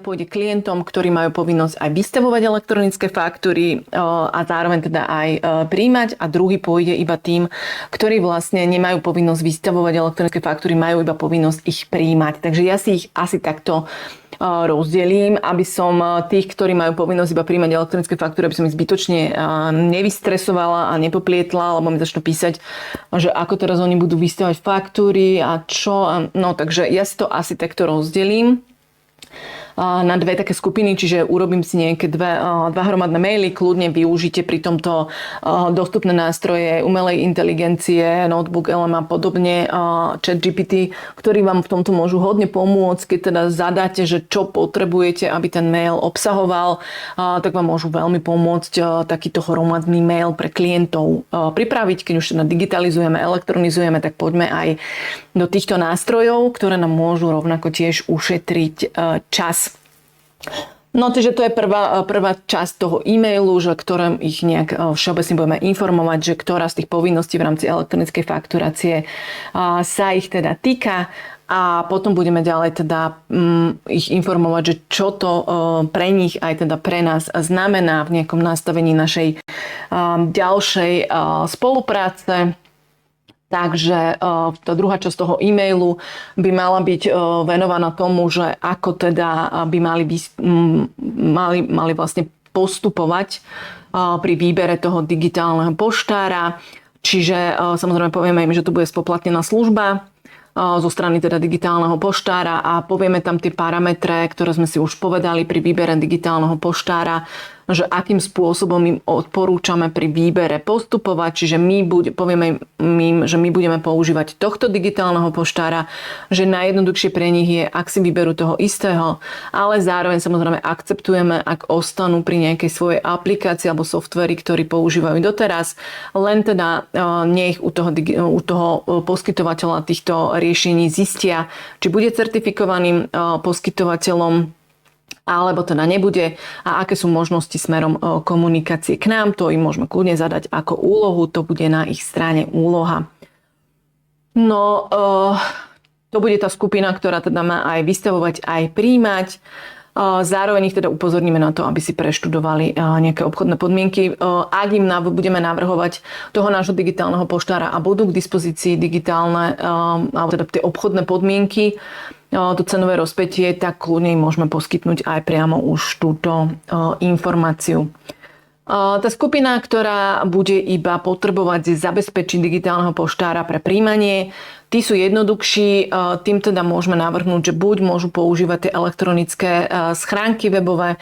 pôjde klientom, ktorí majú povinnosť aj vystavovať elektronické faktúry a zároveň teda aj prijímať, a druhý pôjde iba tým, ktorí vlastne nemajú povinnosť vystavovať elektronické faktúry, majú iba povinnosť ich prijímať. Takže ja si ich asi takto rozdelím, aby som tých, ktorí majú povinnosť iba prijímať elektronické faktúry, aby som ich zbytočne nevystresovala a nepoplietla, lebo mi začnú písať, že ako teraz oni budú vystavať faktúry a čo. No takže ja si to asi takto rozdelím na dve také skupiny, čiže urobím si nejaké dva hromadné maily, kľudne využite pri tomto dostupné nástroje umelej inteligencie, notebook LM a podobne, ChatGPT, ktorí vám v tomto môžu hodne pomôcť, keď teda zadáte, že čo potrebujete, aby ten mail obsahoval, tak vám môžu veľmi pomôcť takýto hromadný mail pre klientov pripraviť. Keď už teda digitalizujeme, elektronizujeme, tak poďme aj do týchto nástrojov, ktoré nám môžu rovnako tiež ušetriť čas. No, takže to je prvá časť toho e-mailu, že ktorým ich nejak všeobecne budeme informovať, že ktorá z tých povinností v rámci elektronickej fakturácie sa ich teda týka, a potom budeme ďalej teda ich informovať, že čo to pre nich aj teda pre nás znamená v nejakom nastavení našej ďalšej spolupráce. Takže tá druhá časť toho e-mailu by mala byť venovaná tomu, že ako teda by mali vlastne postupovať pri výbere toho digitálneho poštára. Čiže samozrejme povieme im, že to bude spoplatnená služba zo strany teda digitálneho poštára a povieme tam tie parametre, ktoré sme si už povedali pri výbere digitálneho poštára, že akým spôsobom im odporúčame pri výbere postupovať. Čiže povieme im, že my budeme používať tohto digitálneho poštára, že najjednoduchšie pre nich je, ak si vyberú toho istého, ale zároveň samozrejme akceptujeme, ak ostanú pri nejakej svojej aplikácii alebo softveri, ktorý používajú doteraz, len teda nech u toho poskytovateľa týchto riešení zistia, či bude certifikovaným poskytovateľom alebo teda nebude a aké sú možnosti smerom komunikácie k nám. To im môžeme kľudne zadať ako úlohu, to bude na ich strane úloha. No, to bude tá skupina, ktorá teda má aj vystavovať, aj prijímať. Zároveň ich teda upozorníme na to, aby si preštudovali nejaké obchodné podmienky. Ak im budeme navrhovať toho nášho digitálneho poštára a budú k dispozícii digitálne, alebo teda tie obchodné podmienky, to cenové rozpätie, tak kľudne im môžeme poskytnúť aj priamo už túto informáciu. Tá skupina, ktorá bude iba potrebovať zabezpečiť digitálneho poštára pre prijímanie, tí sú jednoduchší, tým teda môžeme navrhnúť, že buď môžu používať tie elektronické schránky webové,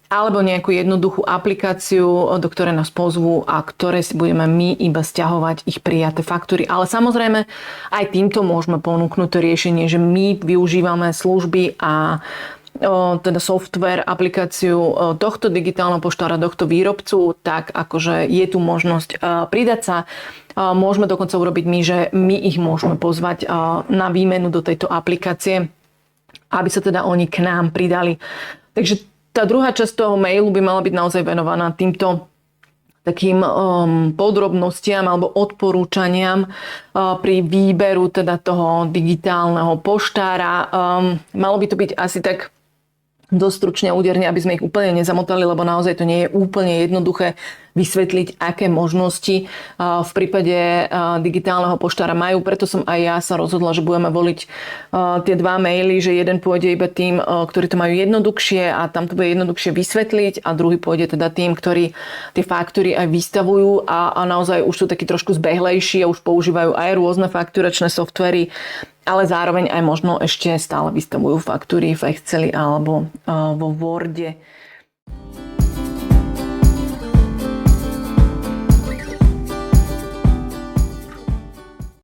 alebo nejakú jednoduchú aplikáciu, do ktorej nás pozvú a ktoré si budeme my iba stiahovať ich prijaté faktúry. Ale samozrejme aj týmto môžeme ponúknuť to riešenie, že my využívame služby a teda software, aplikáciu tohto digitálneho poštára, tohto výrobcu, tak akože je tu možnosť pridať sa. Môžeme dokonca urobiť my, že my ich môžeme pozvať na výmenu do tejto aplikácie, aby sa teda oni k nám pridali. Takže tá druhá časť toho mailu by mala byť naozaj venovaná týmto takým podrobnostiam alebo odporúčaniam pri výberu teda toho digitálneho poštára. Malo by to byť asi tak dosť stručne a úderne, aby sme ich úplne nezamotali, lebo naozaj to nie je úplne jednoduché vysvetliť, aké možnosti v prípade digitálneho poštára majú. Preto som aj ja sa rozhodla, že budeme voliť tie dva maily, že jeden pôjde iba tým, ktorí to majú jednoduchšie a tam to bude jednoduchšie vysvetliť, a druhý pôjde teda tým, ktorí tie faktúry aj vystavujú a naozaj už sú takí trošku zbehlejší a už používajú aj rôzne fakturačné softvery, ale zároveň aj možno ešte stále vystavujú faktúry v Exceli alebo vo Worde.